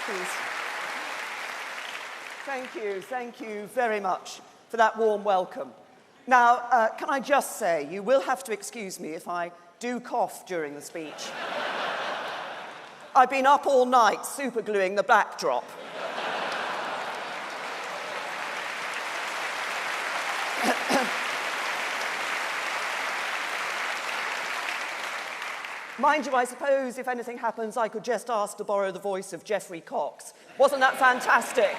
please. Thank you very much for that warm welcome. Now, can I just say, you will have to excuse me if I do cough during the speech. I've been up all night supergluing the backdrop. Mind you, I suppose if anything happens, I could just ask to borrow the voice of Geoffrey Cox. Wasn't that fantastic?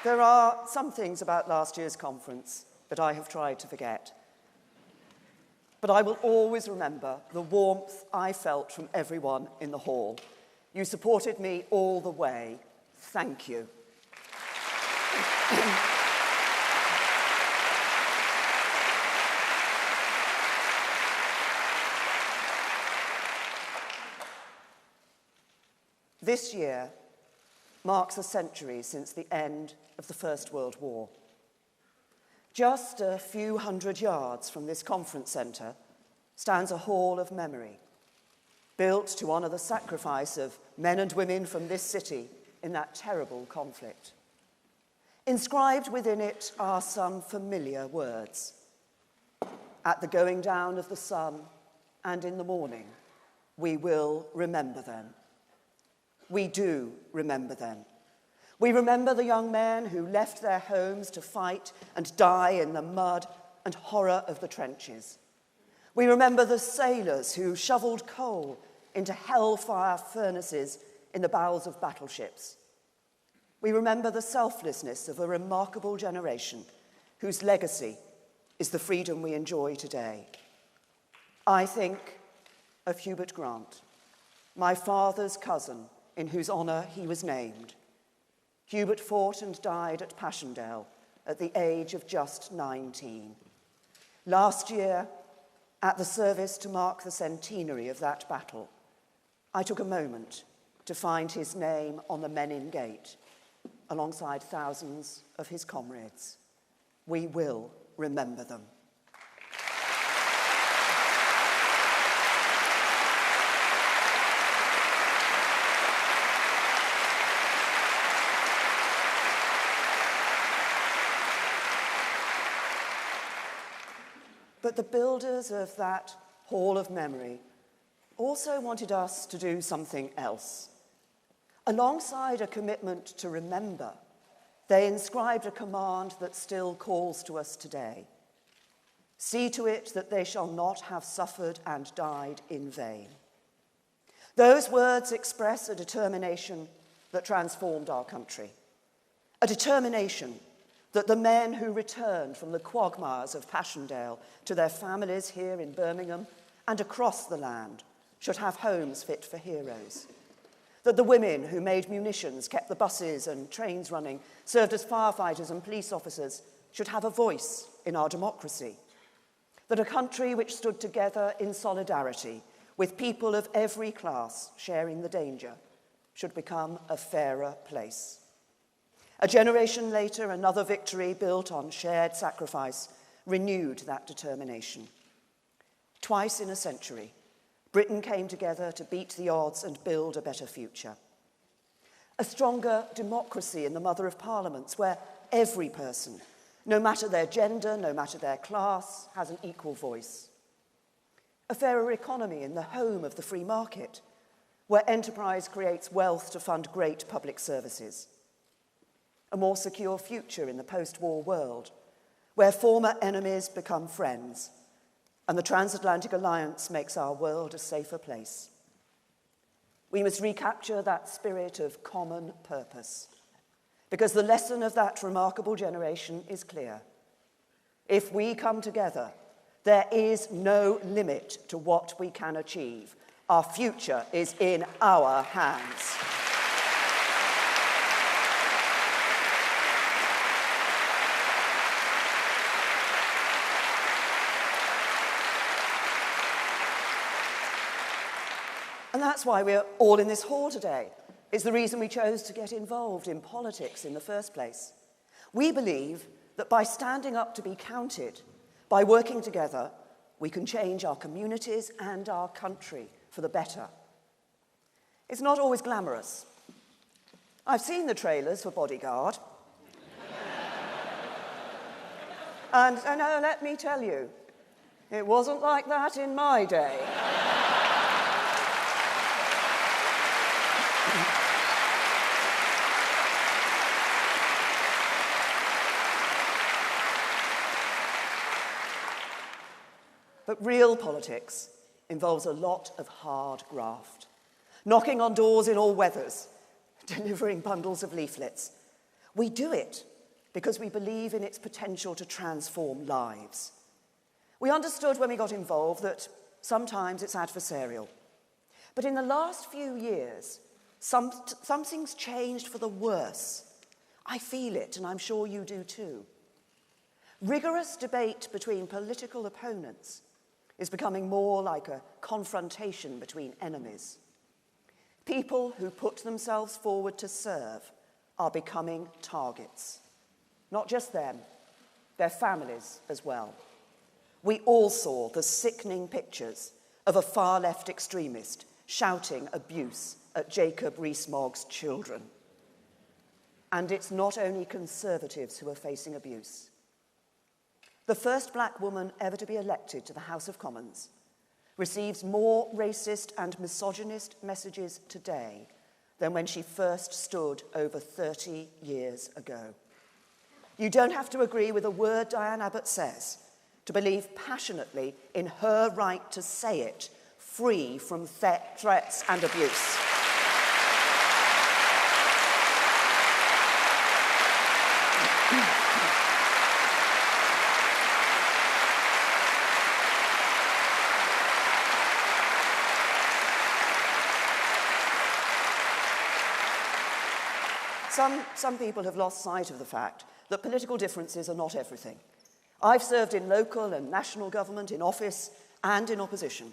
There are some things about last year's conference that I have tried to forget. But I will always remember the warmth I felt from everyone in the hall. You supported me all the way. Thank you. This year marks a century since the end of the First World War. Just a few hundred yards from this conference centre stands a hall of memory, built to honour the sacrifice of men and women from this city in that terrible conflict. Inscribed within it are some familiar words. At the going down of the sun and in the morning, we will remember them. We do remember them. We remember the young men who left their homes to fight and die in the mud and horror of the trenches. We remember the sailors who shoveled coal into hellfire furnaces in the bowels of battleships. We remember the selflessness of a remarkable generation whose legacy is the freedom we enjoy today. I think of Hubert Grant, my father's cousin, in whose honour he was named. Hubert fought and died at Passchendaele at the age of just 19. Last year, at the service to mark the centenary of that battle, I took a moment to find his name on the Menin Gate, alongside thousands of his comrades. We will remember them. But the builders of that Hall of Memory also wanted us to do something else. Alongside a commitment to remember, they inscribed a command that still calls to us today. See to it that they shall not have suffered and died in vain. Those words express a determination that transformed our country. A determination that the men who returned from the quagmires of Passchendaele to their families here in Birmingham and across the land should have homes fit for heroes. That the women who made munitions, kept the buses and trains running, served as firefighters and police officers, should have a voice in our democracy. That a country which stood together in solidarity, with people of every class sharing the danger, should become a fairer place. A generation later, another victory built on shared sacrifice renewed that determination. Twice in a century, Britain came together to beat the odds and build a better future. A stronger democracy in the Mother of Parliaments, where every person, no matter their gender, no matter their class, has an equal voice. A fairer economy in the home of the free market, where enterprise creates wealth to fund great public services. A more secure future in the post-war world, where former enemies become friends, and the transatlantic alliance makes our world a safer place. We must recapture that spirit of common purpose, because the lesson of that remarkable generation is clear. If we come together, there is no limit to what we can achieve. Our future is in our hands. And that's why we're all in this hall today. It's the reason we chose to get involved in politics in the first place. We believe that by standing up to be counted, By working together, we can change our communities and our country for the better. It's not always glamorous. I've seen the trailers for Bodyguard. And let me tell you, it wasn't like that in my day. But real politics involves a lot of hard graft, knocking on doors in all weathers, delivering bundles of leaflets. We do it because we believe in its potential to transform lives. We understood when we got involved that sometimes it's adversarial. But in the last few years, something's changed for the worse. I feel it, and I'm sure you do too. Rigorous debate between political opponents is becoming more like a confrontation between enemies. People who put themselves forward to serve are becoming targets. Not just them, their families as well. We all saw the sickening pictures of a far-left extremist shouting abuse at Jacob Rees-Mogg's children. And it's not only Conservatives who are facing abuse. The first black woman ever to be elected to the House of Commons receives more racist and misogynist messages today than when she first stood over 30 years ago. You don't have to agree with a word Diane Abbott says to believe passionately in her right to say it, free from threats and abuse. Some people have lost sight of the fact that political differences are not everything. I've served in local and national government, in office and in opposition.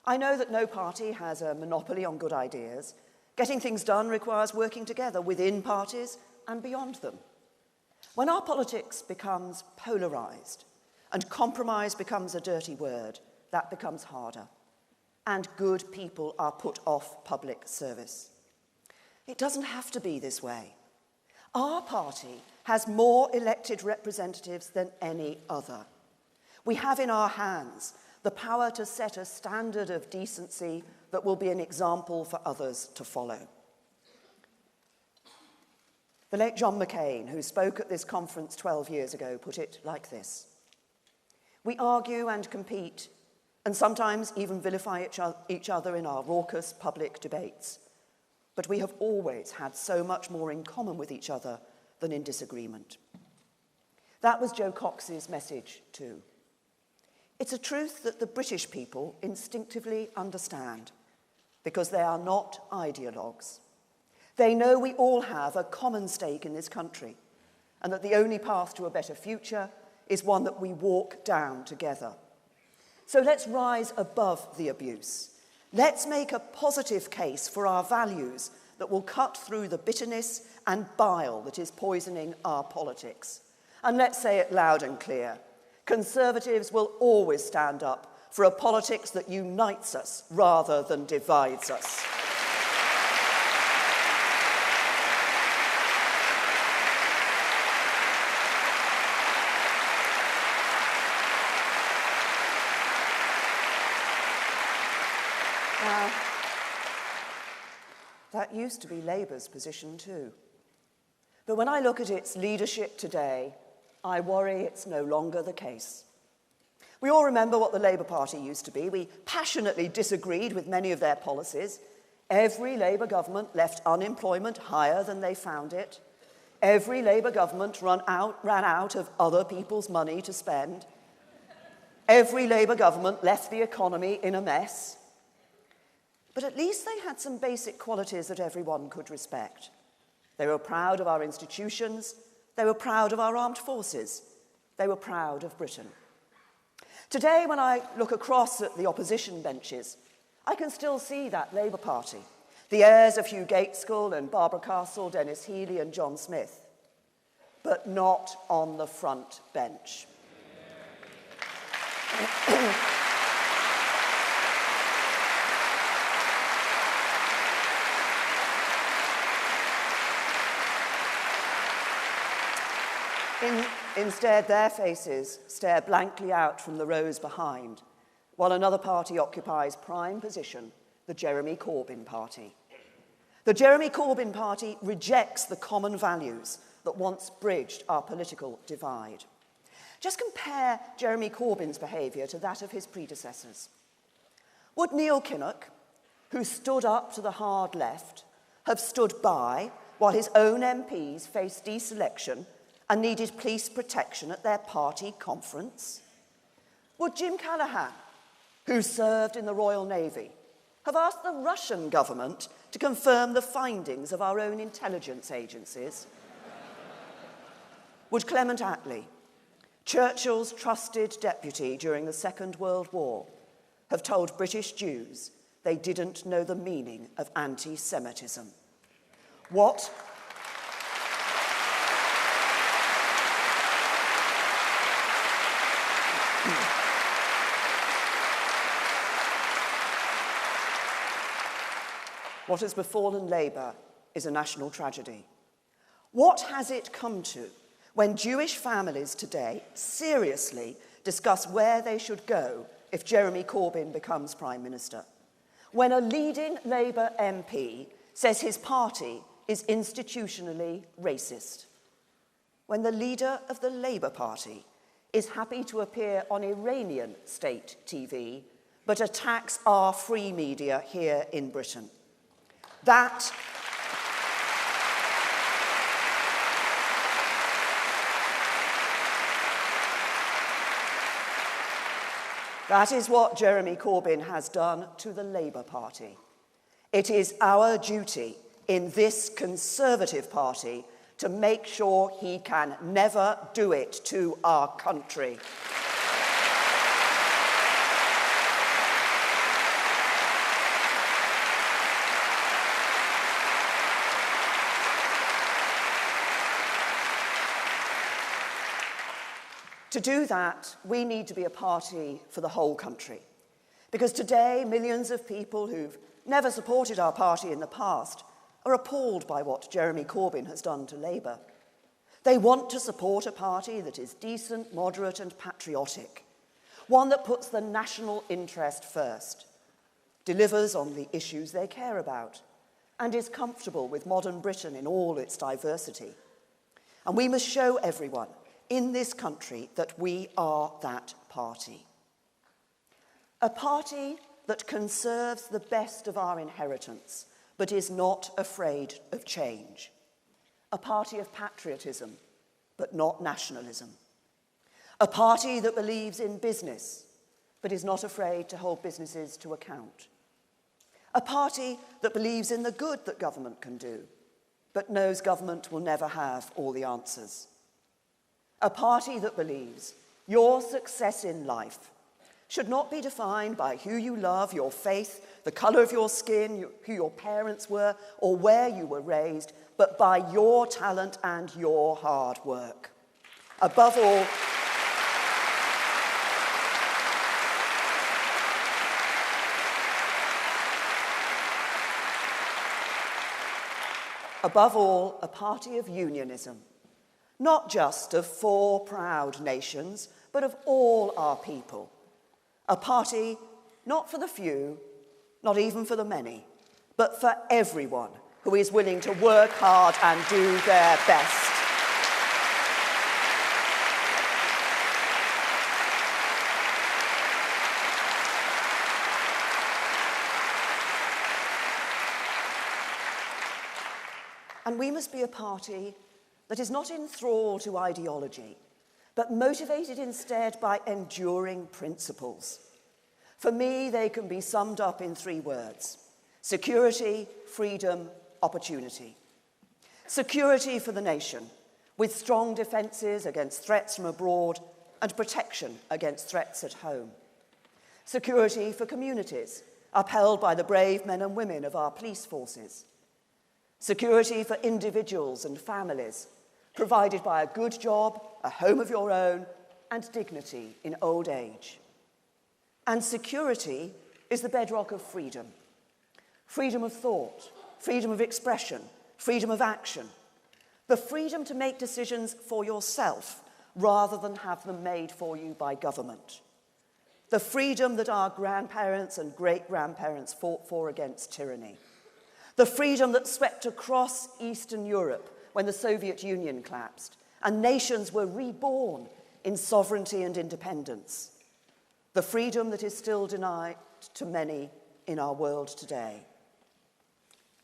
I know that no party has a monopoly on good ideas. Getting things done requires working together within parties and beyond them. When our politics becomes polarised and compromise becomes a dirty word, that becomes harder. And good people are put off public service. It doesn't have to be this way. Our party has more elected representatives than any other. We have in our hands the power to set a standard of decency that will be an example for others to follow. The late John McCain, who spoke at this conference 12 years ago, put it like this: "We argue and compete, and sometimes even vilify each other in our raucous public debates. But we have always had so much more in common with each other than in disagreement." That was Joe Cox's message too. It's a truth that the British people instinctively understand because they are not ideologues. They know we all have a common stake in this country and that the only path to a better future is one that we walk down together. So let's rise above the abuse. Let's make a positive case for our values that will cut through the bitterness and bile that is poisoning our politics. And let's say it loud and clear: Conservatives will always stand up for a politics that unites us rather than divides us. Now, that used to be Labour's position too. But when I look at its leadership today, I worry it's no longer the case. We all remember what the Labour Party used to be. We passionately disagreed with many of their policies. Every Labour government left unemployment higher than they found it. Every Labour government ran out of other people's money to spend. Every Labour government left the economy in a mess. But at least they had some basic qualities that everyone could respect. They were proud of our institutions. They were proud of our armed forces. They were proud of Britain. Today, when I look across at the opposition benches, I can still see that Labour Party, the heirs of Hugh Gaitskell and Barbara Castle, Dennis Healey and John Smith, but not on the front bench. Instead, their faces stare blankly out from the rows behind, while another party occupies prime position, the Jeremy Corbyn party. The Jeremy Corbyn party rejects the common values that once bridged our political divide. Just compare Jeremy Corbyn's behaviour to that of his predecessors. Would Neil Kinnock, who stood up to the hard left, have stood by while his own MPs faced deselection and needed police protection at their party conference? Would Jim Callaghan, who served in the Royal Navy, have asked the Russian government to confirm the findings of our own intelligence agencies? Would Clement Attlee, Churchill's trusted deputy during the Second World War, have told British Jews they didn't know the meaning of anti-Semitism? What has befallen Labour is a national tragedy. What has it come to when Jewish families today seriously discuss where they should go if Jeremy Corbyn becomes Prime Minister? When a leading Labour MP says his party is institutionally racist? When the leader of the Labour Party is happy to appear on Iranian state TV but attacks our free media here in Britain? That is what Jeremy Corbyn has done to the Labour Party. It is our duty in this Conservative Party to make sure he can never do it to our country. To do that, we need to be a party for the whole country. Because today, millions of people who've never supported our party in the past are appalled by what Jeremy Corbyn has done to Labour. They want to support a party that is decent, moderate and patriotic, one that puts the national interest first, delivers on the issues they care about, and is comfortable with modern Britain in all its diversity. And we must show everyone in this country that we are that party. A party that conserves the best of our inheritance, but is not afraid of change. A party of patriotism, but not nationalism. A party that believes in business, but is not afraid to hold businesses to account. A party that believes in the good that government can do, but knows government will never have all the answers. A party that believes your success in life should not be defined by who you love, your faith, the colour of your skin, who your parents were, or where you were raised, but by your talent and your hard work. Above all, a party of unionism. Not just of 4 proud nations, but of all our people. A party not for the few, not even for the many, but for everyone who is willing to work hard and do their best. And we must be a party that is not enthralled to ideology, but motivated instead by enduring principles. For me, they can be summed up in 3 words: security, freedom, opportunity. Security for the nation, with strong defences against threats from abroad and protection against threats at home. Security for communities, upheld by the brave men and women of our police forces. Security for individuals and families, provided by a good job, a home of your own, and dignity in old age. And security is the bedrock of freedom. Freedom of thought, freedom of expression, freedom of action. The freedom to make decisions for yourself rather than have them made for you by government. The freedom that our grandparents and great-grandparents fought for against tyranny. The freedom that swept across Eastern Europe when the Soviet Union collapsed and nations were reborn in sovereignty and independence. The freedom that is still denied to many in our world today.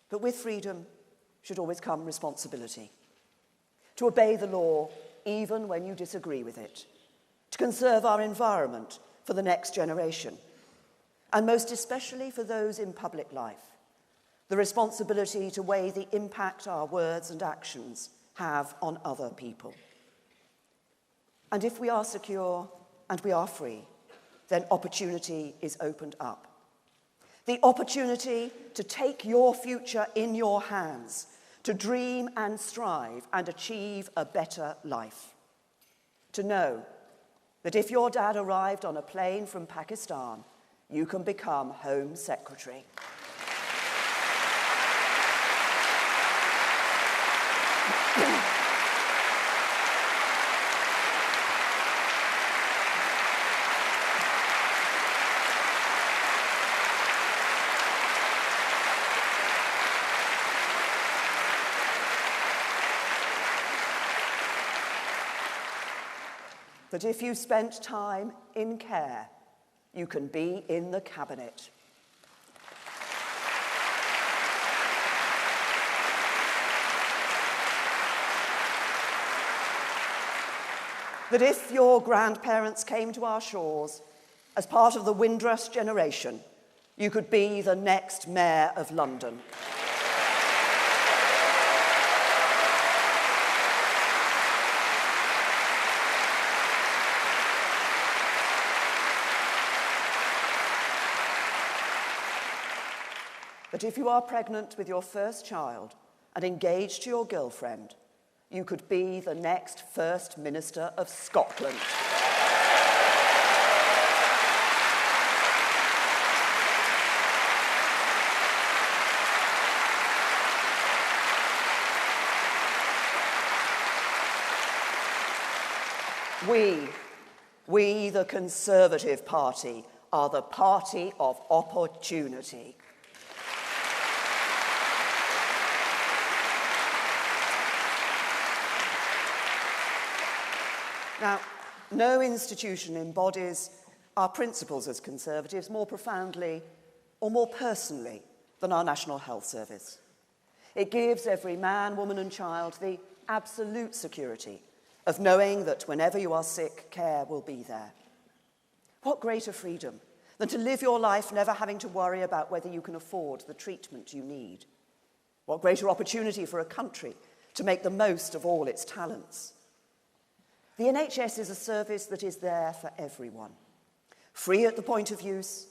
But with freedom should always come responsibility. To obey the law even when you disagree with it. To conserve our environment for the next generation. And most especially for those in public life. The responsibility to weigh the impact our words and actions have on other people. And if we are secure and we are free, then opportunity is opened up. The opportunity to take your future in your hands, to dream and strive and achieve a better life. To know that if your dad arrived on a plane from Pakistan, you can become Home Secretary. That if you spent time in care, you can be in the cabinet. That if your grandparents came to our shores as part of the Windrush generation, you could be the next mayor of London. That if you are pregnant with your first child and engaged to your girlfriend, you could be the next First Minister of Scotland. We, the Conservative Party, are the party of opportunity. Now, no institution embodies our principles as Conservatives more profoundly or more personally than our National Health Service. It gives every man, woman and child the absolute security of knowing that whenever you are sick, care will be there. What greater freedom than to live your life never having to worry about whether you can afford the treatment you need? What greater opportunity for a country to make the most of all its talents? The NHS is a service that is there for everyone, free at the point of use,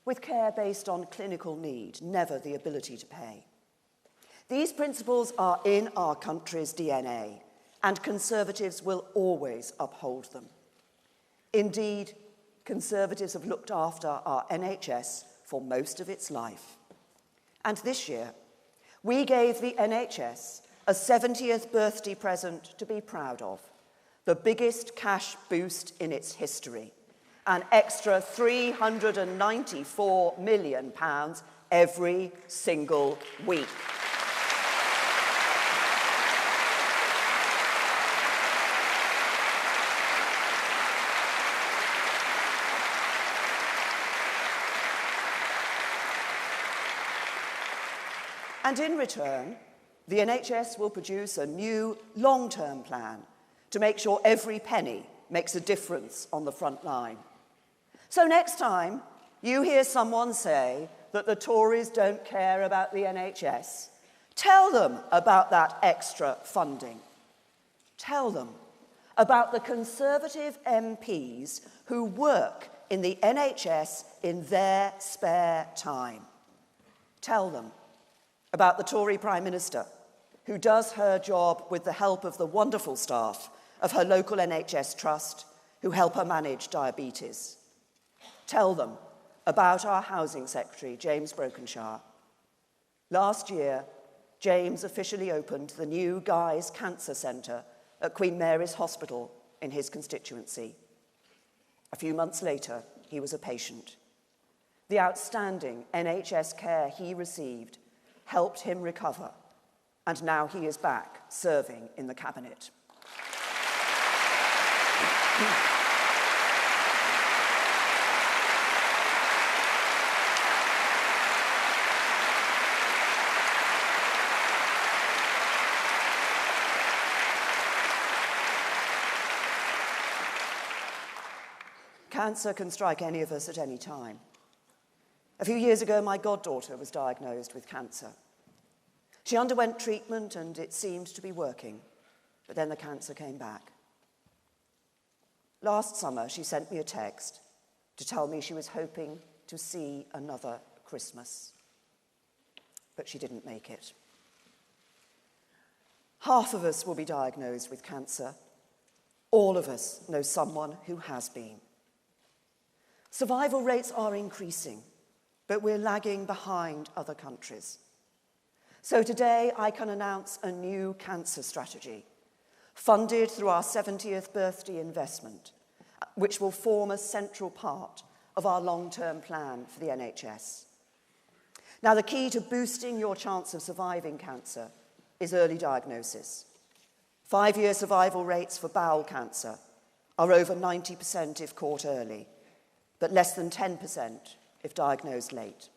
with care based on clinical need, never the ability to pay. These principles are in our country's DNA, and Conservatives will always uphold them. Indeed, Conservatives have looked after our NHS for most of its life. And this year, we gave the NHS a 70th birthday present to be proud of. The biggest cash boost in its history, an extra £394 million every single week. And in return, the NHS will produce a new long-term plan to make sure every penny makes a difference on the front line. So next time you hear someone say that the Tories don't care about the NHS, tell them about that extra funding. Tell them about the Conservative MPs who work in the NHS in their spare time. Tell them about the Tory Prime Minister who does her job with the help of the wonderful staff of her local NHS trust who help her manage diabetes. tell them about our Housing Secretary, James Brokenshire. Last year, James officially opened the new Guy's Cancer Centre at Queen Mary's Hospital in his constituency. A few months later, he was a patient. The outstanding NHS care he received helped him recover, and now he is back serving in the cabinet. Cancer can strike any of us at any time. A few years ago, my goddaughter was diagnosed with cancer. She underwent treatment and it seemed to be working, but then the cancer came back. Last summer, she sent me a text to tell me she was hoping to see another Christmas, but she didn't make it. Half of us will be diagnosed with cancer. All of us know someone who has been. Survival rates are increasing, but we're lagging behind other countries. So today I can announce a new cancer strategy, funded through our 70th birthday investment, which will form a central part of our long-term plan for the NHS. Now, the key to boosting your chance of surviving cancer is early diagnosis. 5-year survival rates for bowel cancer are over 90% if caught early, but less than 10% if diagnosed late.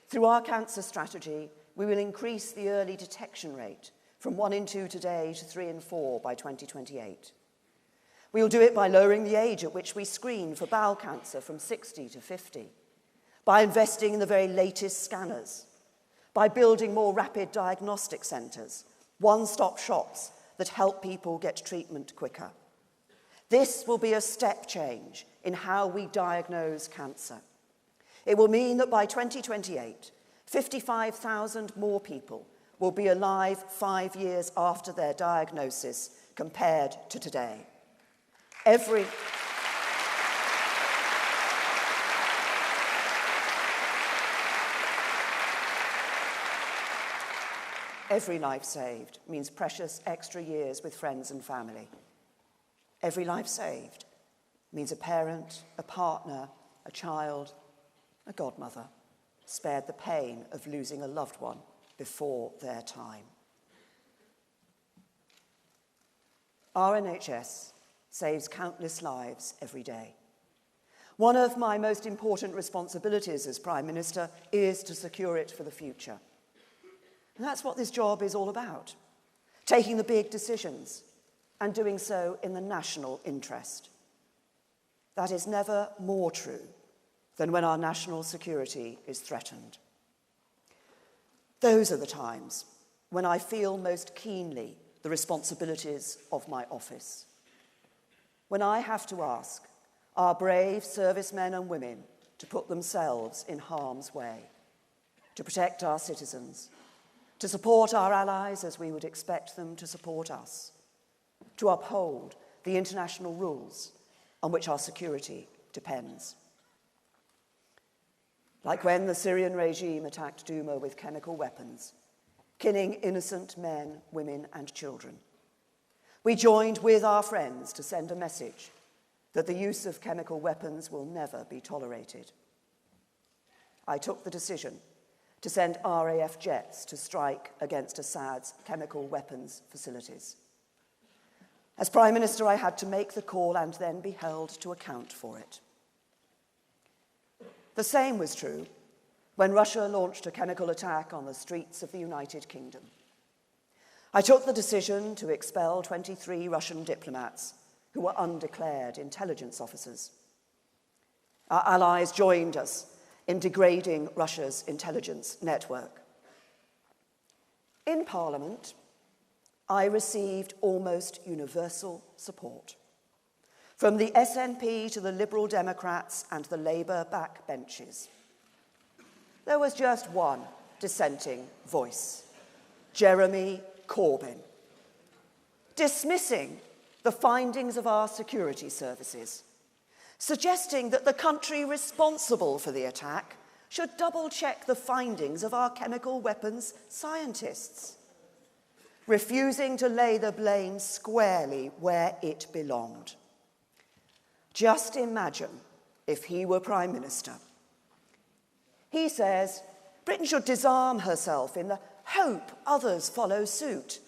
Through our cancer strategy, we will increase the early detection rate from 1 in 2 today to 3 in 4 by 2028. We will do it by lowering the age at which we screen for bowel cancer from 60 to 50, by investing in the very latest scanners, by building more rapid diagnostic centres, one-stop shops that help people get treatment quicker. This will be a step change in how we diagnose cancer. It will mean that by 2028, 55,000 more people will be alive 5 years after their diagnosis compared to today. Every life saved means precious extra years with friends and family. Every life saved means a parent, a partner, a child, a godmother spared the pain of losing a loved one before their time. Our NHS saves countless lives every day. One of my most important responsibilities as Prime Minister is to secure it for the future. And that's what this job is all about, taking the big decisions and doing so in the national interest. That is never more true than when our national security is threatened. Those are the times when I feel most keenly the responsibilities of my office. When I have to ask our brave servicemen and women to put themselves in harm's way, to protect our citizens, to support our allies as we would expect them to support us, to uphold the international rules on which our security depends. Like when the Syrian regime attacked Douma with chemical weapons, killing innocent men, women, and children. We joined with our friends to send a message that the use of chemical weapons will never be tolerated. I took the decision to send RAF jets to strike against Assad's chemical weapons facilities. As Prime Minister, I had to make the call and then be held to account for it. The same was true when Russia launched a chemical attack on the streets of the United Kingdom. I took the decision to expel 23 Russian diplomats who were undeclared intelligence officers. Our allies joined us in degrading Russia's intelligence network. In Parliament, I received almost universal support. From the SNP to the Liberal Democrats and the Labour backbenches. There was just one dissenting voice, Jeremy Corbyn, dismissing the findings of our security services, suggesting that the country responsible for the attack should double-check the findings of our chemical weapons scientists, refusing to lay the blame squarely where it belonged. Just imagine if he were Prime Minister. He says Britain should disarm herself in the hope others follow suit.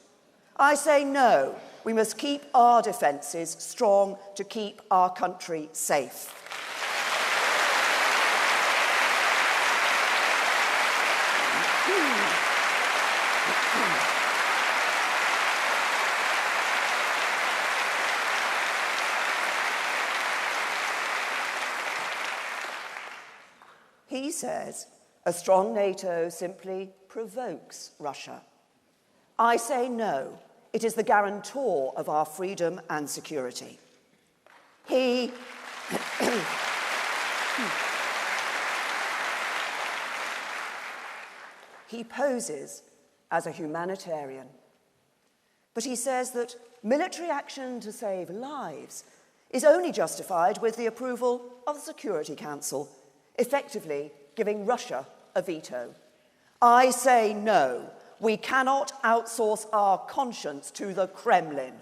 I say no, we must keep our defences strong to keep our country safe. He says a strong NATO simply provokes Russia. I say no, it is the guarantor of our freedom and security. He poses as a humanitarian, but he says that military action to save lives is only justified with the approval of the Security Council, effectively giving Russia a veto. I say no. We cannot outsource our conscience to the Kremlin.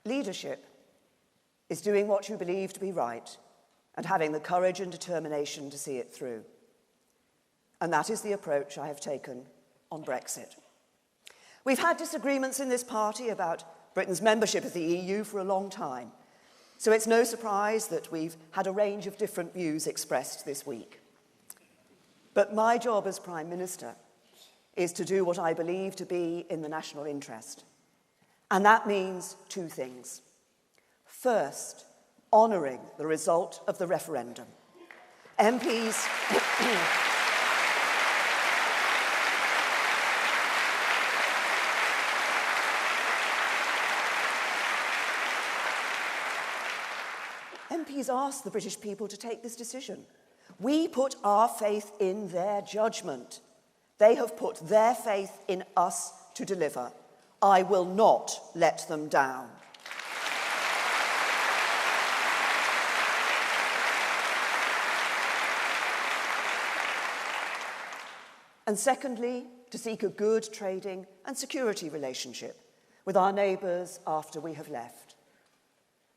Leadership is doing what you believe to be right and having the courage and determination to see it through. And that is the approach I have taken on Brexit. We've had disagreements in this party about Britain's membership of the EU for a long time, so it's no surprise that we've had a range of different views expressed this week. But my job as Prime Minister is to do what I believe to be in the national interest. And that means two things. First, honouring the result of the referendum. MPs asked the British people to take this decision. We put our faith in their judgment. They have put their faith in us to deliver. I will not let them down. And secondly, to seek a good trading and security relationship with our neighbours after we have left.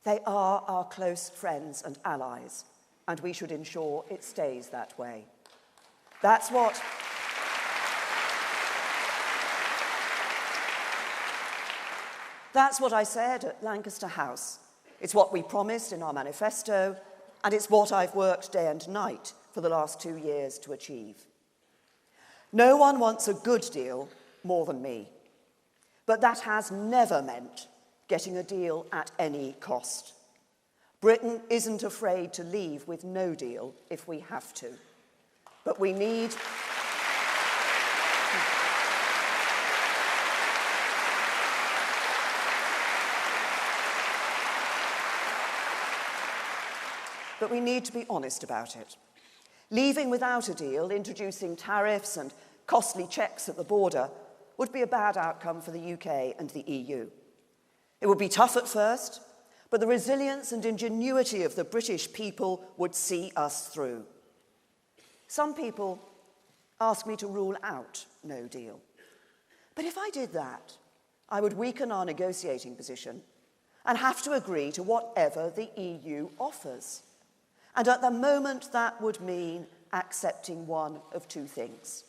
They are our close friends and allies, and we should ensure it stays that way. That's what I said at Lancaster House. It's what we promised in our manifesto, and it's what I've worked day and night for the last 2 years to achieve. No one wants a good deal more than me, but that has never meant getting a deal at any cost. Britain isn't afraid to leave with no deal if we have to, but we need to be honest about it. Leaving without a deal, introducing tariffs and costly checks at the border would be a bad outcome for the UK and the EU. It would be tough at first, but the resilience and ingenuity of the British people would see us through. Some people ask me to rule out no deal. But if I did that, I would weaken our negotiating position and have to agree to whatever the EU offers. And at the moment, that would mean accepting one of two things.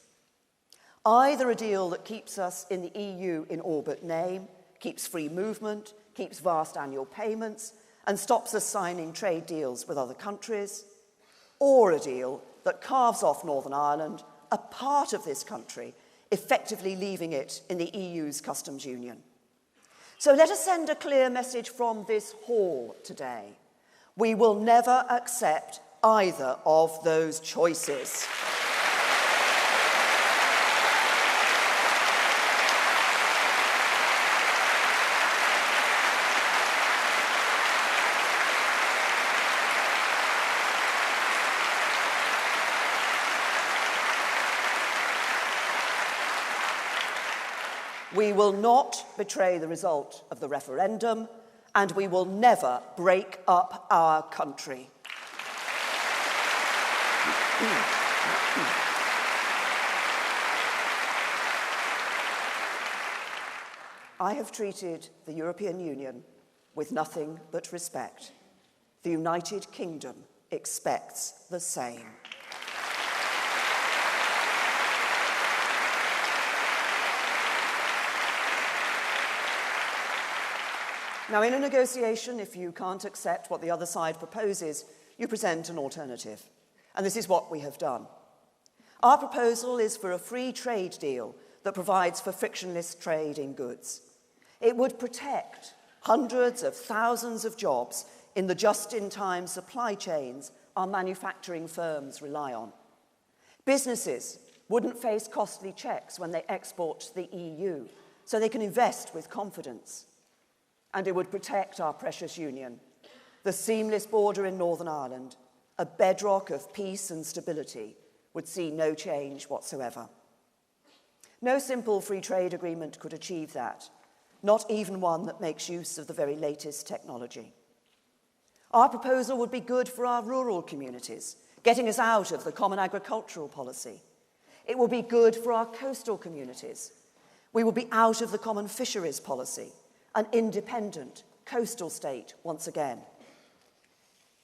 Either a deal that keeps us in the EU in all but name, keeps free movement, keeps vast annual payments, and stops us signing trade deals with other countries, or a deal that carves off Northern Ireland, a part of this country, effectively leaving it in the EU's customs union. So let us send a clear message from this hall today. We will never accept either of those choices. We will not betray the result of the referendum, and we will never break up our country. I have treated the European Union with nothing but respect. The United Kingdom expects the same. Now, in a negotiation, if you can't accept what the other side proposes, you present an alternative. And this is what we have done. Our proposal is for a free trade deal that provides for frictionless trade in goods. It would protect hundreds of thousands of jobs in the just-in-time supply chains our manufacturing firms rely on. Businesses wouldn't face costly checks when they export to the EU, so they can invest with confidence. And it would protect our precious union, the seamless border in Northern Ireland, a bedrock of peace and stability, would see no change whatsoever. No simple free trade agreement could achieve that, not even one that makes use of the very latest technology. Our proposal would be good for our rural communities, getting us out of the common agricultural policy. It will be good for our coastal communities. We will be out of the common fisheries policy, an independent coastal state once again.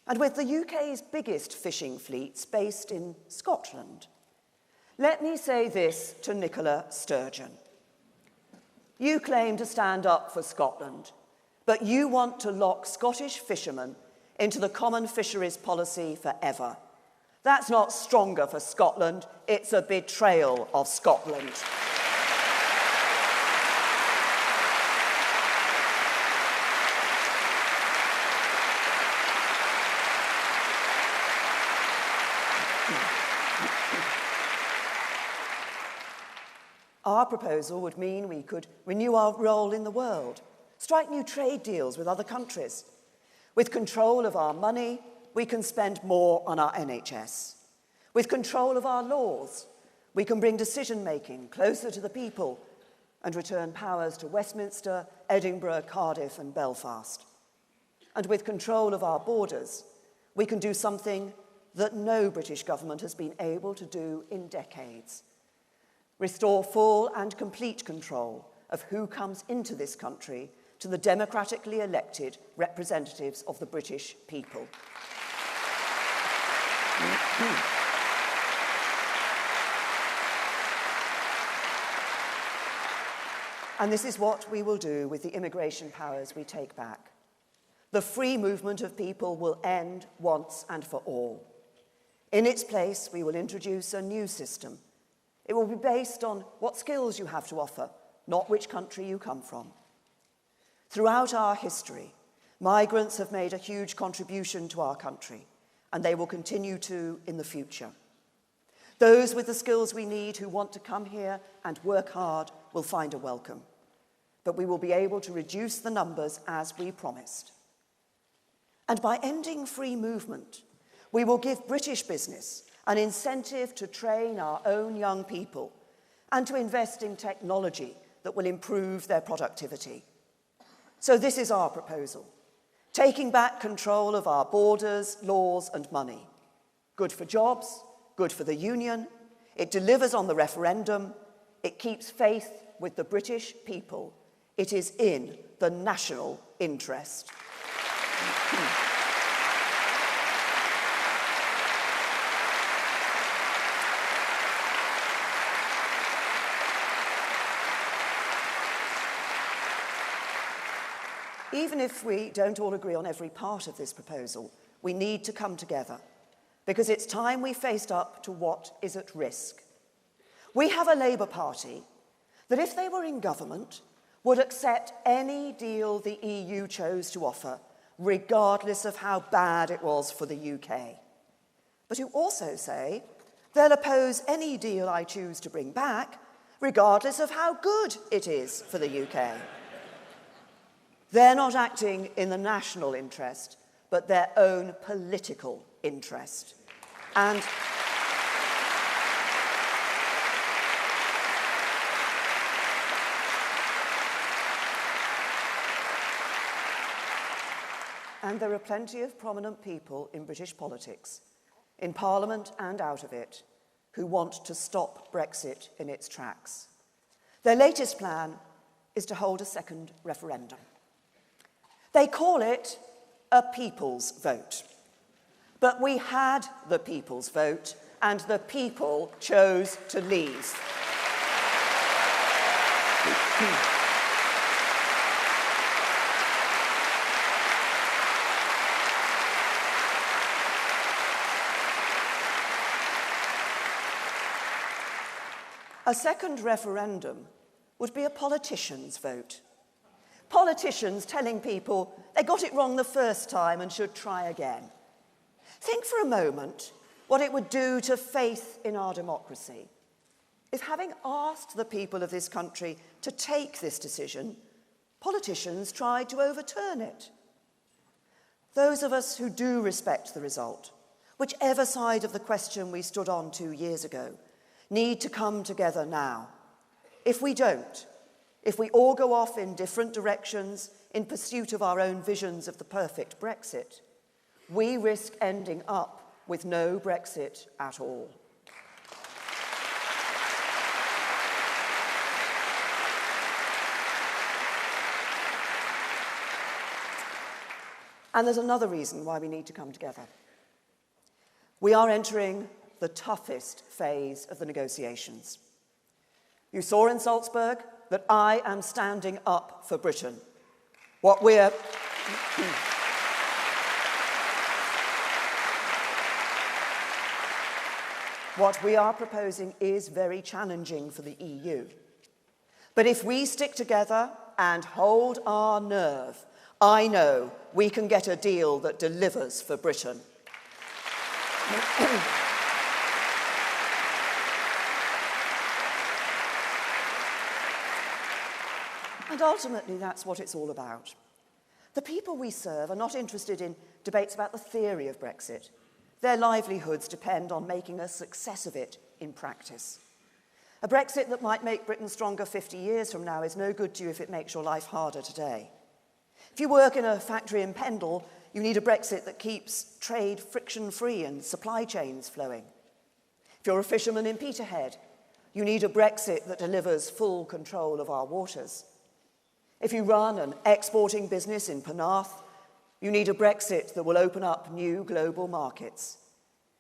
And with the UK's biggest fishing fleets based in Scotland, let me say this to Nicola Sturgeon. You claim to stand up for Scotland, but you want to lock Scottish fishermen into the common fisheries policy forever. That's not stronger for Scotland, it's a betrayal of Scotland. Our proposal would mean we could renew our role in the world, strike new trade deals with other countries. With control of our money, we can spend more on our NHS. With control of our laws, we can bring decision-making closer to the people and return powers to Westminster, Edinburgh, Cardiff, and Belfast. And with control of our borders, we can do something that no British government has been able to do in decades. Restore full and complete control of who comes into this country to the democratically elected representatives of the British people. And this is what we will do with the immigration powers we take back. The free movement of people will end once and for all. In its place, we will introduce a new system. It will be based on what skills you have to offer, not which country you come from. Throughout our history, migrants have made a huge contribution to our country, and they will continue to in the future. Those with the skills we need who want to come here and work hard will find a welcome. But we will be able to reduce the numbers as we promised. And by ending free movement, we will give British business an incentive to train our own young people and to invest in technology that will improve their productivity. So this is our proposal, taking back control of our borders, laws, and money. Good for jobs, good for the union. It delivers on the referendum. It keeps faith with the British people. It is in the national interest. Even if we don't all agree on every part of this proposal, we need to come together, because it's time we faced up to what is at risk. We have a Labour Party that, if they were in government, would accept any deal the EU chose to offer, regardless of how bad it was for the UK. But who also say they'll oppose any deal I choose to bring back, regardless of how good it is for the UK. They're not acting in the national interest, but their own political interest. And And there are plenty of prominent people in British politics, in Parliament and out of it, who want to stop Brexit in its tracks. Their latest plan is to hold a second referendum. They call it a people's vote. But we had the people's vote, and the people chose to leave. A second referendum would be a politician's vote. Politicians telling people they got it wrong the first time and should try again. Think for a moment what it would do to faith in our democracy if, having asked the people of this country to take this decision, politicians tried to overturn it. Those of us who do respect the result, whichever side of the question we stood on 2 years ago, need to come together now. If we don't, if we all go off in different directions in pursuit of our own visions of the perfect Brexit, we risk ending up with no Brexit at all. And there's another reason why we need to come together. We are entering the toughest phase of the negotiations. You saw in Salzburg that I am standing up for Britain. What we are proposing is very challenging for the EU. But if we stick together and hold our nerve, I know we can get a deal that delivers for Britain. And ultimately, that's what it's all about. The people we serve are not interested in debates about the theory of Brexit. Their livelihoods depend on making a success of it in practice. A Brexit that might make Britain stronger 50 years from now is no good to you if it makes your life harder today. If you work in a factory in Pendle, you need a Brexit that keeps trade friction-free and supply chains flowing. If you're a fisherman in Peterhead, you need a Brexit that delivers full control of our waters. If you run an exporting business in Penarth, you need a Brexit that will open up new global markets.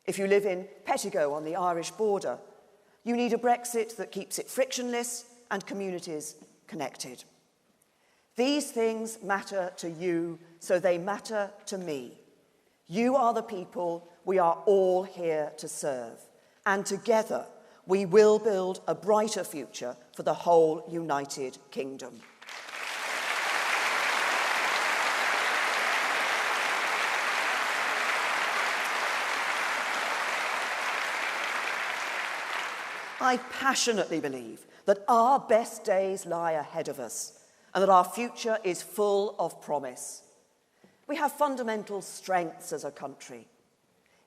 If you live in Pettigo on the Irish border, you need a Brexit that keeps it frictionless and communities connected. These things matter to you, so they matter to me. You are the people we are all here to serve, and together we will build a brighter future for the whole United Kingdom. I passionately believe that our best days lie ahead of us and that our future is full of promise. We have fundamental strengths as a country.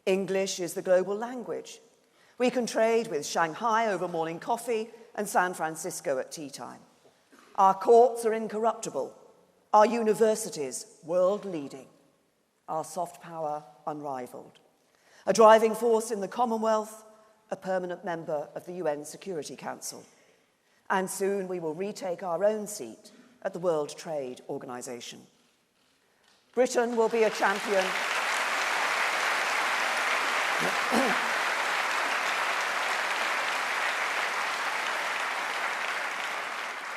English is the global language. We can trade with Shanghai over morning coffee and San Francisco at tea time. Our courts are incorruptible. Our universities world-leading. Our soft power unrivaled. A driving force in the Commonwealth, a permanent member of the UN Security Council. And soon we will retake our own seat at the World Trade Organization. Britain will be a champion.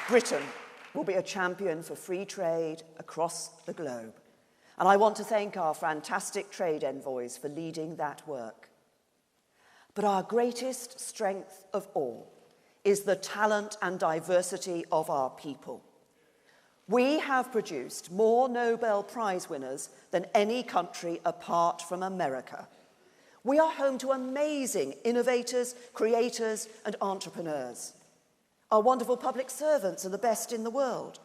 Britain will be a champion for free trade across the globe. And I want to thank our fantastic trade envoys for leading that work. But our greatest strength of all is the talent and diversity of our people. We have produced more Nobel Prize winners than any country apart from America. We are home to amazing innovators, creators, and entrepreneurs. Our wonderful public servants are the best in the world.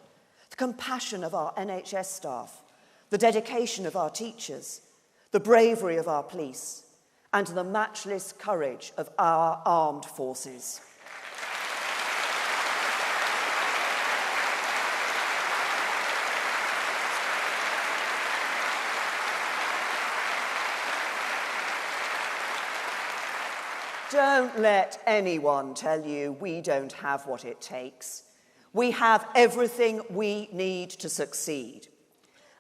The compassion of our NHS staff, the dedication of our teachers, the bravery of our police, and the matchless courage of our armed forces. Don't let anyone tell you we don't have what it takes. We have everything we need to succeed.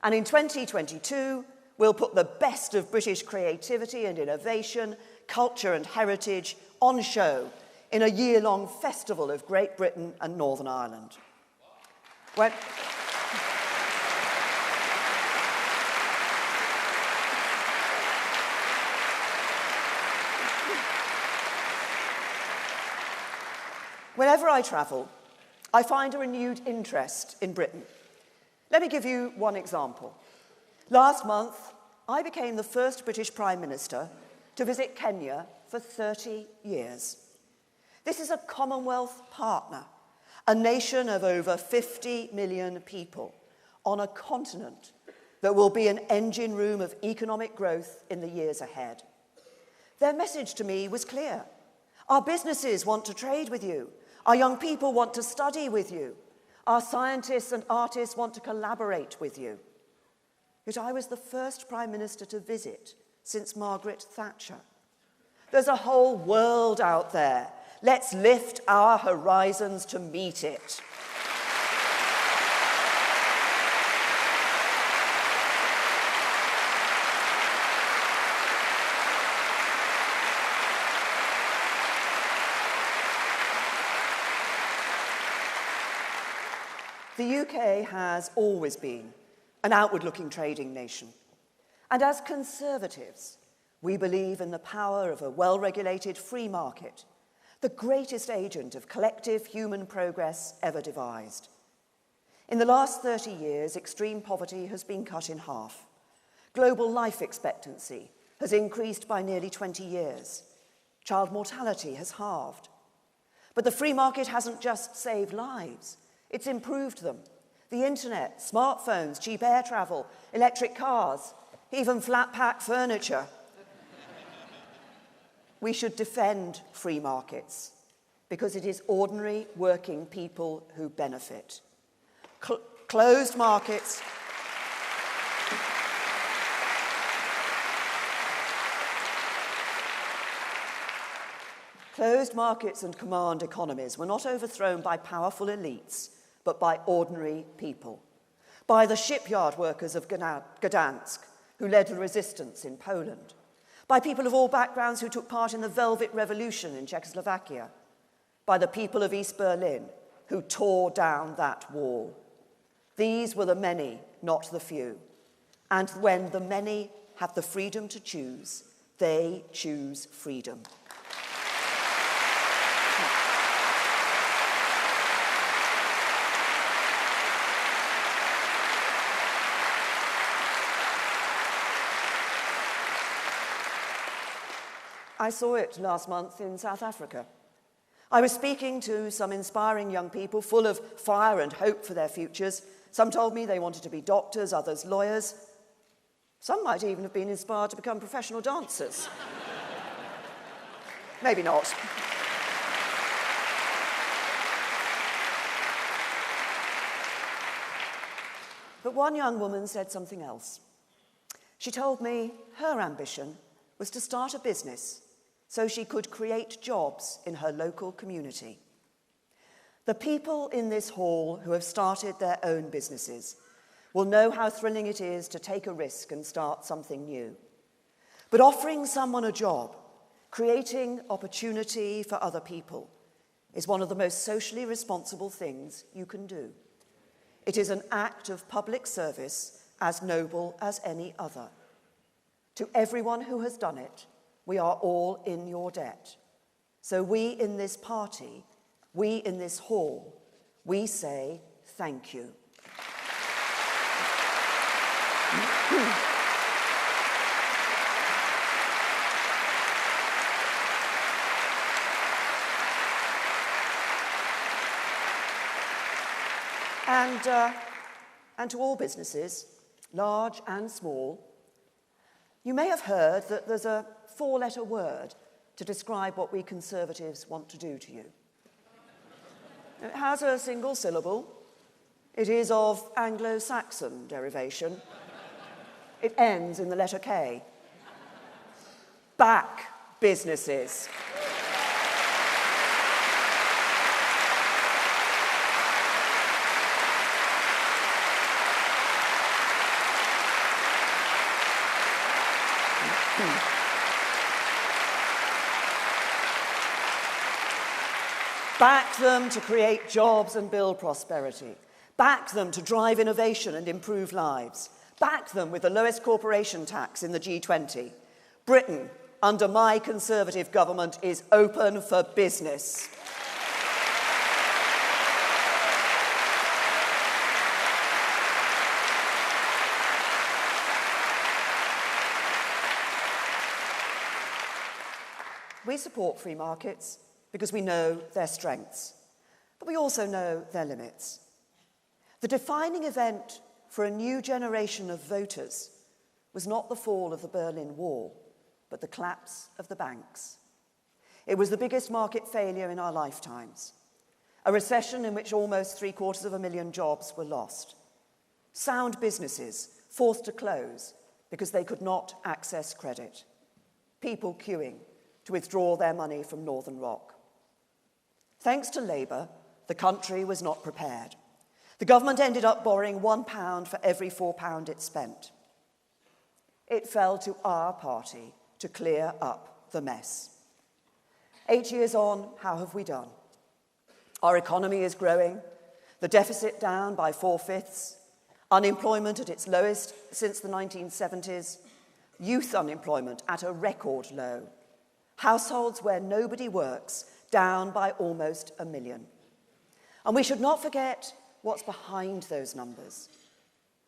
And in 2022, we'll put the best of British creativity and innovation, culture and heritage on show in a year-long festival of Great Britain and Northern Ireland. Whenever I travel, I find a renewed interest in Britain. Let me give you one example. Last month, I became the first British Prime Minister to visit Kenya for 30 years. This is a Commonwealth partner, a nation of over 50 million people on a continent that will be an engine room of economic growth in the years ahead. Their message to me was clear. Our businesses want to trade with you. Our young people want to study with you. Our scientists and artists want to collaborate with you. Yet I was the first Prime Minister to visit since Margaret Thatcher. There's a whole world out there. Let's lift our horizons to meet it. The UK has always been an outward-looking trading nation. And as Conservatives, we believe in the power of a well-regulated free market, the greatest agent of collective human progress ever devised. In the last 30 years, extreme poverty has been cut in half. Global life expectancy has increased by nearly 20 years. Child mortality has halved. But the free market hasn't just saved lives. It's improved them. The internet, smartphones, cheap air travel, electric cars, even flat-pack furniture. We should defend free markets because it is ordinary working people who benefit. Closed markets and command economies were not overthrown by powerful elites, but by ordinary people, by the shipyard workers of Gdansk, who led the resistance in Poland, by people of all backgrounds who took part in the Velvet Revolution in Czechoslovakia, by the people of East Berlin, who tore down that wall. These were the many, not the few. And when the many have the freedom to choose, they choose freedom. I saw it last month in South Africa. I was speaking to some inspiring young people full of fire and hope for their futures. Some told me they wanted to be doctors, others lawyers. Some might even have been inspired to become professional dancers. Maybe not. But one young woman said something else. She told me her ambition was to start a business so she could create jobs in her local community. The people in this hall who have started their own businesses will know how thrilling it is to take a risk and start something new. But offering someone a job, creating opportunity for other people, is one of the most socially responsible things you can do. It is an act of public service as noble as any other. To everyone who has done it, we are all in your debt. So we in this party, we in this hall, we say thank you. And to all businesses, large and small, you may have heard that there's a 4-letter word to describe what we Conservatives want to do to you. It has a single syllable. It is of Anglo-Saxon derivation. It ends in the letter K. Back businesses. Back them to create jobs and build prosperity. Back them to drive innovation and improve lives. Back them with the lowest corporation tax in the G20. Britain, under my Conservative government, is open for business. We support free markets because we know their strengths, but we also know their limits. The defining event for a new generation of voters was not the fall of the Berlin Wall, but the collapse of the banks. It was the biggest market failure in our lifetimes, a recession in which almost 750,000 jobs were lost, sound businesses forced to close because they could not access credit, people queuing to withdraw their money from Northern Rock. Thanks to Labour, the country was not prepared. The government ended up borrowing £1 for every £4 it spent. It fell to our party to clear up the mess. 8 years on, how have we done? Our economy is growing, the deficit down by 4/5, unemployment at its lowest since the 1970s, youth unemployment at a record low, households where nobody works down by almost 1 million. And we should not forget what's behind those numbers.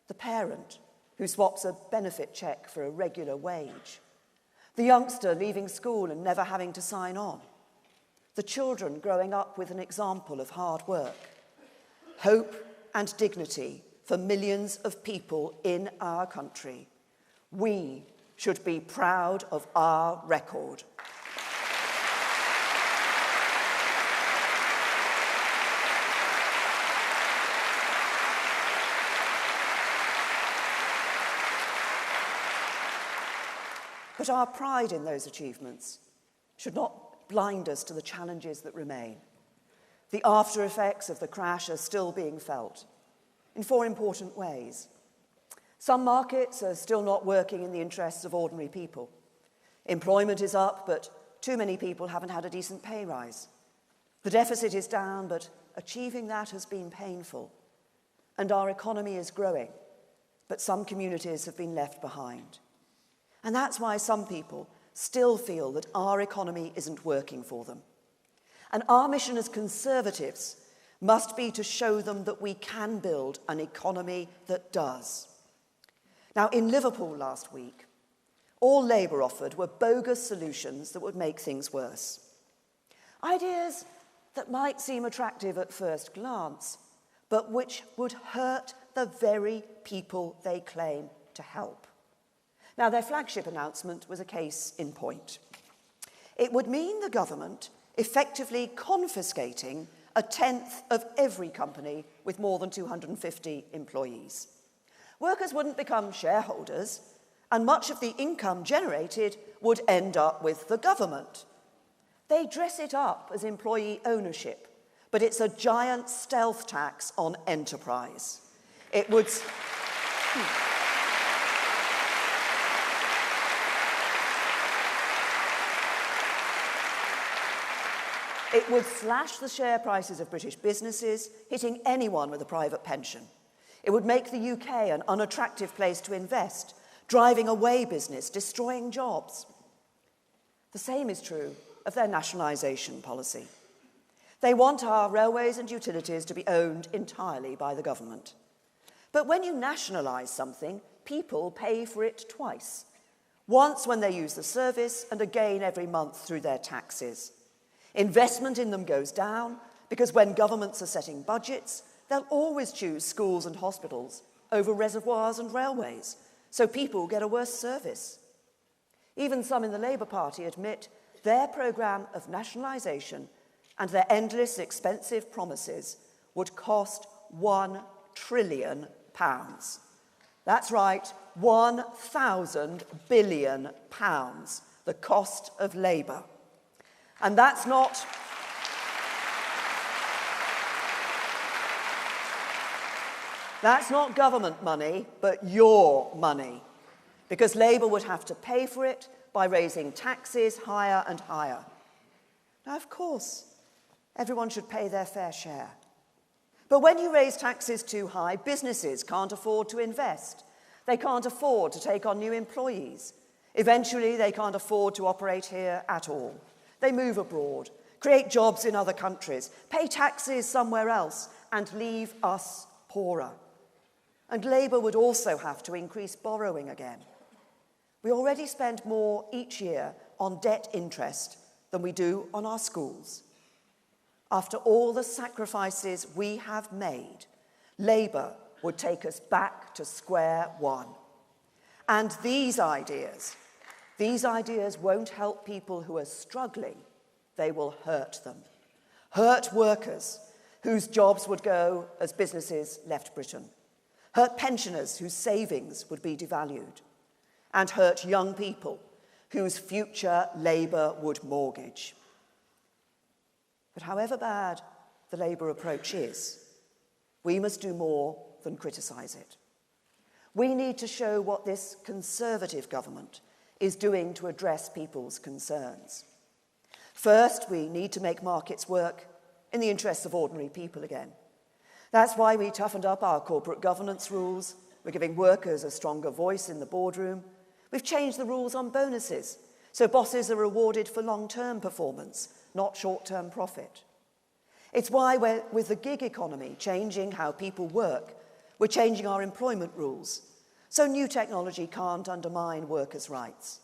The parent who swaps a benefit check for a regular wage. The youngster leaving school and never having to sign on. The children growing up with an example of hard work. Hope and dignity for millions of people in our country. We should be proud of our record. But our pride in those achievements should not blind us to the challenges that remain. The after effects of the crash are still being felt in 4 important ways. Some markets are still not working in the interests of ordinary people. Employment is up, but too many people haven't had a decent pay rise. The deficit is down, but achieving that has been painful. And our economy is growing, but some communities have been left behind. And that's why some people still feel that our economy isn't working for them. And our mission as Conservatives must be to show them that we can build an economy that does. Now, in Liverpool last week, all Labour offered were bogus solutions that would make things worse. Ideas that might seem attractive at first glance, but which would hurt the very people they claim to help. Now, their flagship announcement was a case in point. It would mean the government effectively confiscating 1/10 of every company with more than 250 employees. Workers wouldn't become shareholders, and much of the income generated would end up with the government. They dress it up as employee ownership, but it's a giant stealth tax on enterprise. It would... It would slash the share prices of British businesses, hitting anyone with a private pension. It would make the UK an unattractive place to invest, driving away business, destroying jobs. The same is true of their nationalisation policy. They want our railways and utilities to be owned entirely by the government. But when you nationalise something, people pay for it twice. Once when they use the service, and again every month through their taxes. Investment in them goes down because when governments are setting budgets, they'll always choose schools and hospitals over reservoirs and railways, so people get a worse service. Even some in the Labour Party admit their programme of nationalisation and their endless expensive promises would cost £1 trillion. That's right, £1,000 billion, the cost of Labour. And that's not government money, but your money. because Labour would have to pay for it by raising taxes higher and higher. Now, of course, everyone should pay their fair share. But when you raise taxes too high, businesses can't afford to invest. They can't afford to take on new employees. Eventually, they can't afford to operate here at all. They move abroad, create jobs in other countries, pay taxes somewhere else, and leave us poorer. And Labour would also have to increase borrowing again. We already spend more each year on debt interest than we do on our schools. After all the sacrifices we have made, Labour would take us back to square one. And these ideas won't help people who are struggling. They will hurt them. Hurt workers whose jobs would go as businesses left Britain. Hurt pensioners whose savings would be devalued. And hurt young people whose future Labour would mortgage. But however bad the Labour approach is, we must do more than criticise it. We need to show what this Conservative government is doing to address people's concerns. First, we need to make markets work in the interests of ordinary people again. That's why we toughened up our corporate governance rules. We're giving workers a stronger voice in the boardroom. We've changed the rules on bonuses, so bosses are rewarded for long-term performance, not short-term profit. It's why we're, with the gig economy changing how people work, we're changing our employment rules, so new technology can't undermine workers' rights.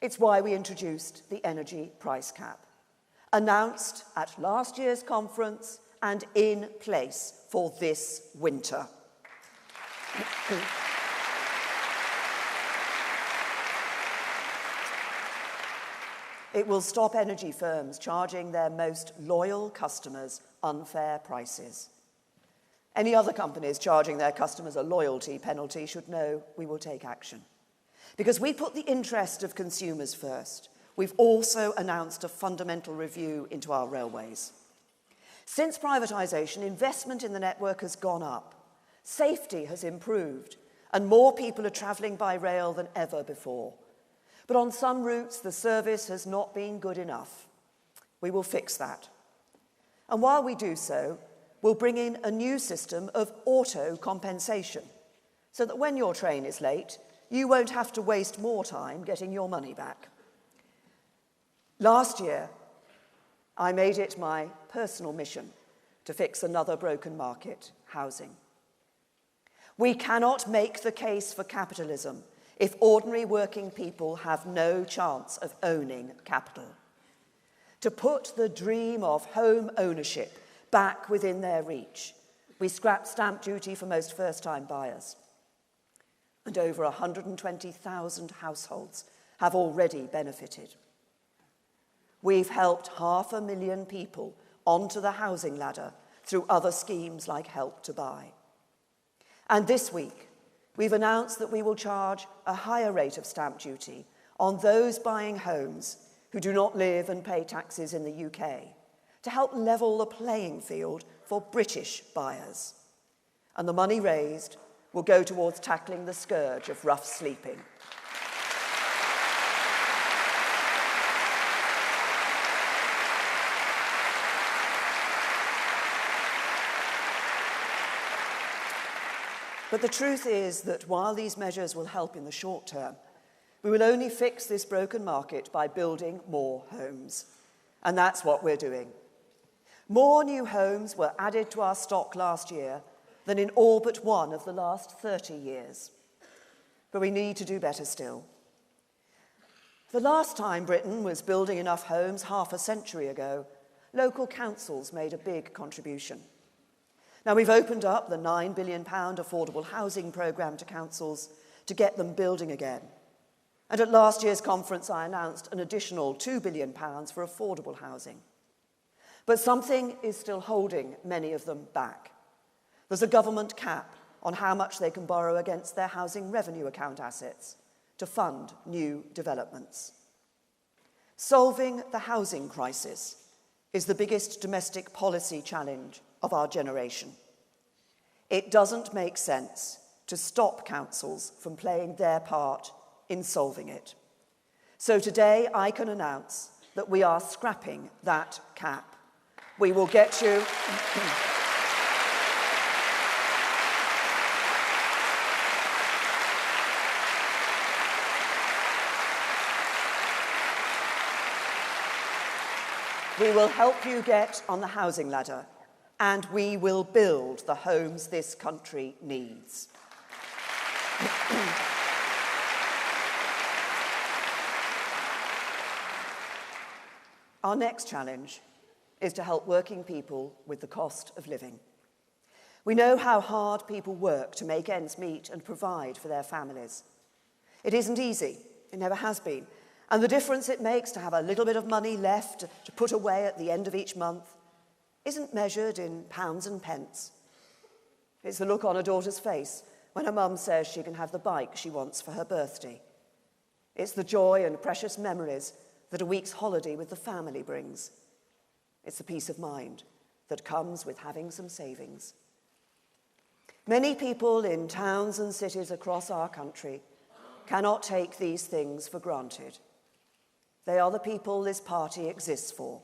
It's why we introduced the energy price cap, announced at last year's conference and in place for this winter. It will stop energy firms charging their most loyal customers unfair prices. Any other companies charging their customers a loyalty penalty should know we will take action. Because we put the interest of consumers first, we've also announced a fundamental review into our railways. Since privatisation, investment in the network has gone up, safety has improved, and more people are travelling by rail than ever before. But on some routes, the service has not been good enough. We will fix that. And while we do so, we'll bring in a new system of auto compensation, so that when your train is late, you won't have to waste more time getting your money back. Last year, I made it my personal mission to fix another broken market, housing. We cannot make the case for capitalism if ordinary working people have no chance of owning capital. To put the dream of home ownership back within their reach, we scrapped stamp duty for most first-time buyers. And over 120,000 households have already benefited. We've helped 500,000 people onto the housing ladder through other schemes like Help to Buy. And this week, we've announced that we will charge a higher rate of stamp duty on those buying homes who do not live and pay taxes in the UK to help level the playing field for British buyers. And the money raised will go towards tackling the scourge of rough sleeping. But the truth is that while these measures will help in the short term, we will only fix this broken market by building more homes. And that's what we're doing. More new homes were added to our stock last year than in all but one of the last 30 years. But we need to do better still. The last time Britain was building enough homes half a century ago, local councils made a big contribution. Now, we've opened up the £9 billion affordable housing programme to councils to get them building again. And at last year's conference, I announced an additional £2 billion for affordable housing. But something is still holding many of them back. There's a government cap on how much they can borrow against their housing revenue account assets to fund new developments. Solving the housing crisis is the biggest domestic policy challenge of our generation. It doesn't make sense to stop councils from playing their part in solving it. So today I can announce that we are scrapping that cap. We will get you... We will help you get on the housing ladder, and we will build the homes this country needs. Our next challenge is to help working people with the cost of living. We know how hard people work to make ends meet and provide for their families. It isn't easy, it never has been. And the difference it makes to have a little bit of money left to put away at the end of each month isn't measured in pounds and pence. It's the look on a daughter's face when her mum says she can have the bike she wants for her birthday. It's the joy and precious memories that a week's holiday with the family brings. It's the peace of mind that comes with having some savings. Many people in towns and cities across our country cannot take these things for granted. They are the people this party exists for.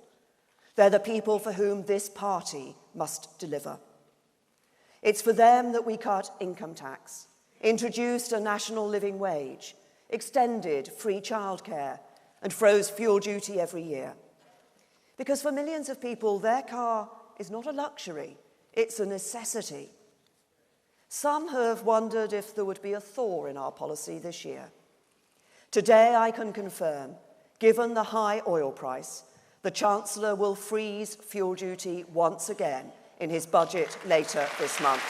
They're the people for whom this party must deliver. It's for them that we cut income tax, introduced a national living wage, extended free childcare, and froze fuel duty every year. Because for millions of people, their car is not a luxury, it's a necessity. Some have wondered if there would be a thaw in our policy this year. Today, I can confirm, given the high oil price, the Chancellor will freeze fuel duty once again in his budget later this month.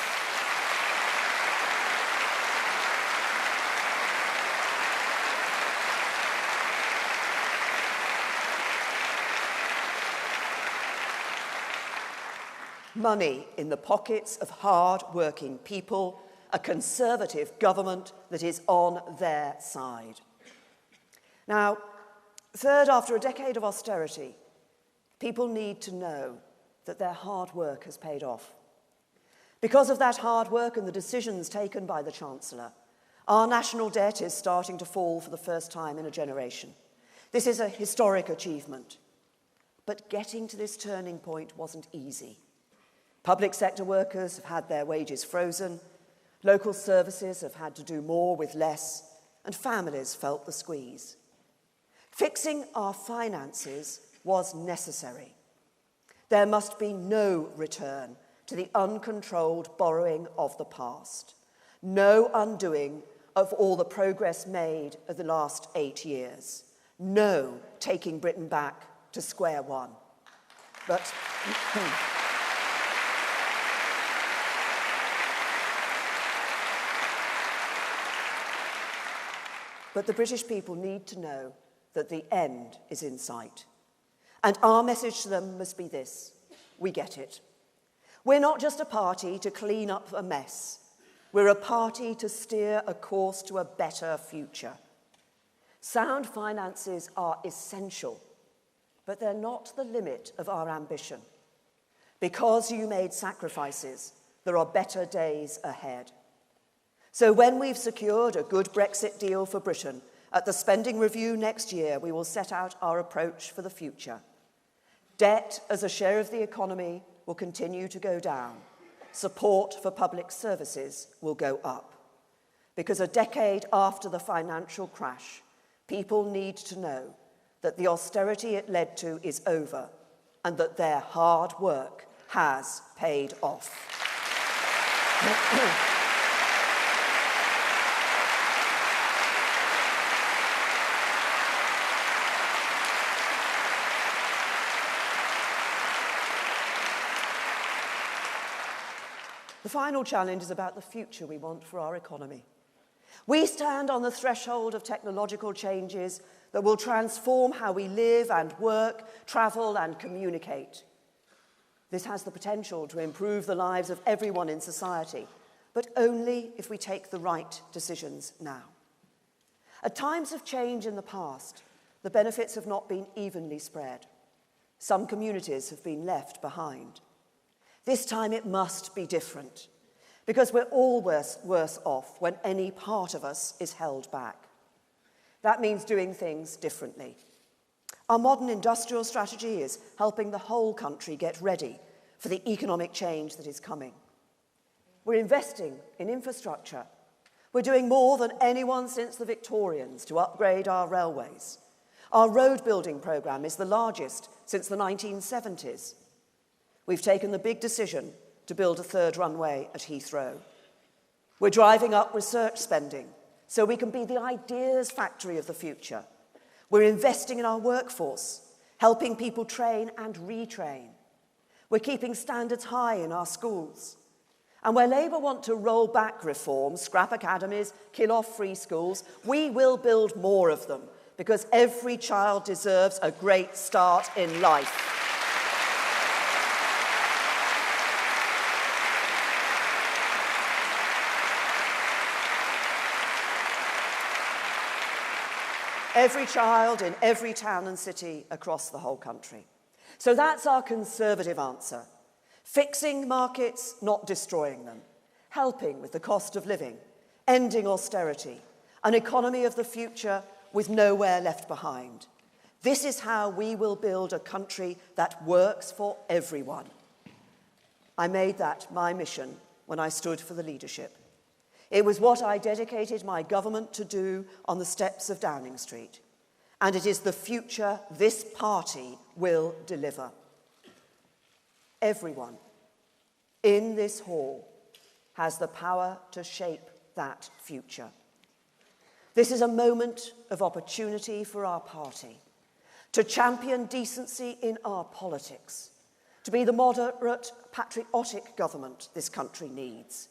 Money in the pockets of hard-working people, a Conservative government that is on their side. Now, third, after a decade of austerity, people need to know that their hard work has paid off. Because of that hard work and the decisions taken by the Chancellor, our national debt is starting to fall for the first time in a generation. This is a historic achievement. But getting to this turning point wasn't easy. Public sector workers have had their wages frozen, local services have had to do more with less, and families felt the squeeze. Fixing our finances was necessary. There must be no return to the uncontrolled borrowing of the past, no undoing of all the progress made of the last 8 years, no taking Britain back to square one. But the British people need to know that the end is in sight. And our message to them must be this: we get it. We're not just a party to clean up a mess. We're a party to steer a course to a better future. Sound finances are essential, but they're not the limit of our ambition. Because you made sacrifices, there are better days ahead. So when we've secured a good Brexit deal for Britain, at the spending review next year, we will set out our approach for the future. Debt as a share of the economy will continue to go down. Support for public services will go up. Because a decade after the financial crash, people need to know that the austerity it led to is over and that their hard work has paid off. The final challenge is about the future we want for our economy. We stand on the threshold of technological changes that will transform how we live and work, travel and communicate. This has the potential to improve the lives of everyone in society, but only if we take the right decisions now. At times of change in the past, the benefits have not been evenly spread. Some communities have been left behind. This time it must be different. because we're all worse off when any part of us is held back. That means doing things differently. Our modern industrial strategy is helping the whole country get ready for the economic change that is coming. We're investing in infrastructure. We're doing more than anyone since the Victorians to upgrade our railways. Our road building programme is the largest since the 1970s. We've taken the big decision to build a third runway at Heathrow. We're driving up research spending so we can be the ideas factory of the future. We're investing in our workforce, helping people train and retrain. We're keeping standards high in our schools. And where Labour want to roll back reforms, scrap academies, kill off free schools, we will build more of them, because every child deserves a great start in life. Every child in every town and city across the whole country. So that's our Conservative answer. Fixing markets, not destroying them. Helping with the cost of living. Ending austerity. An economy of the future with nowhere left behind. This is how we will build a country that works for everyone. I made that my mission when I stood for the leadership. It was what I dedicated my government to do on the steps of Downing Street. And it is the future this party will deliver. Everyone in this hall has the power to shape that future. This is a moment of opportunity for our party to champion decency in our politics, to be the moderate, patriotic government this country needs,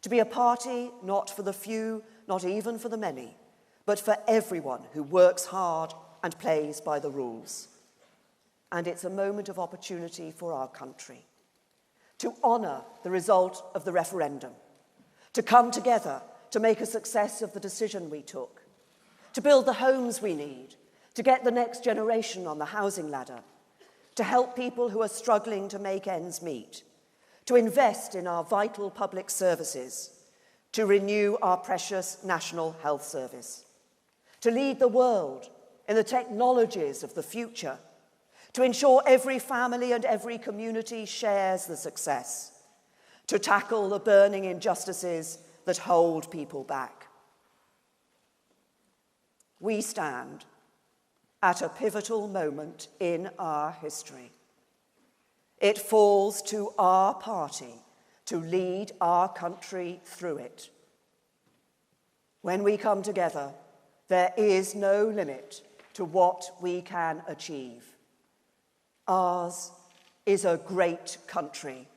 to be a party not for the few, not even for the many, but for everyone who works hard and plays by the rules. And it's a moment of opportunity for our country to honour the result of the referendum, to come together to make a success of the decision we took, to build the homes we need, to get the next generation on the housing ladder, to help people who are struggling to make ends meet, to invest in our vital public services, to renew our precious National Health Service, to lead the world in the technologies of the future, to ensure every family and every community shares the success, to tackle the burning injustices that hold people back. We stand at a pivotal moment in our history. It falls to our party to lead our country through it. When we come together, there is no limit to what we can achieve. Ours is a great country.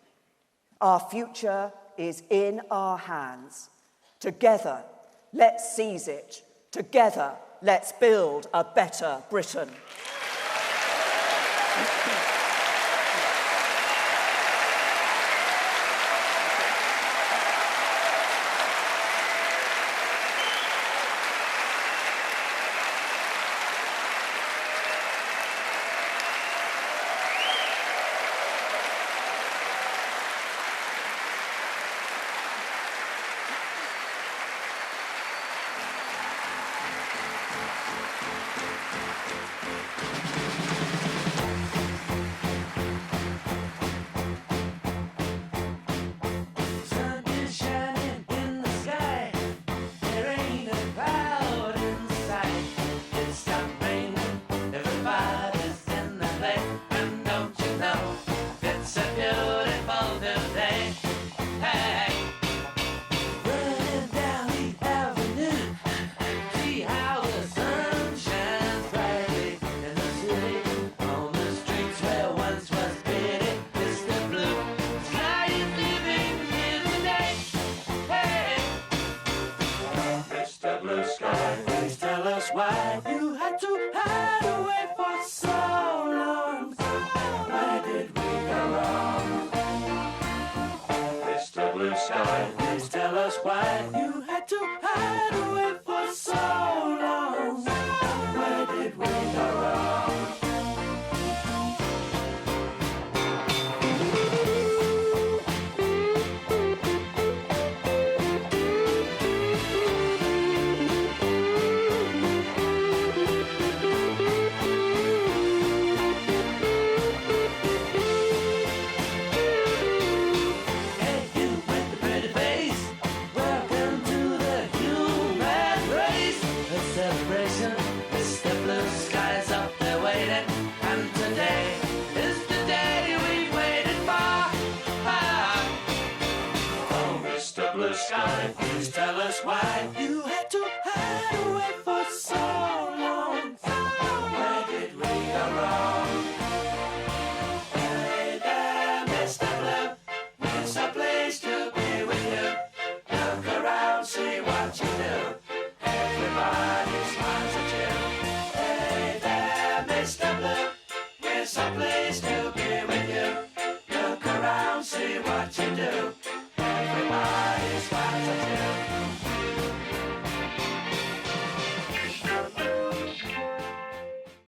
Our future is in our hands. Together, let's seize it. Together, let's build a better Britain. Why you had to hide away for so long? Where did we go wrong? Mr. Blue Sky, please tell us why you had to hide away for so long. Where did we go wrong? pleased to be with you. Look around, see what you do.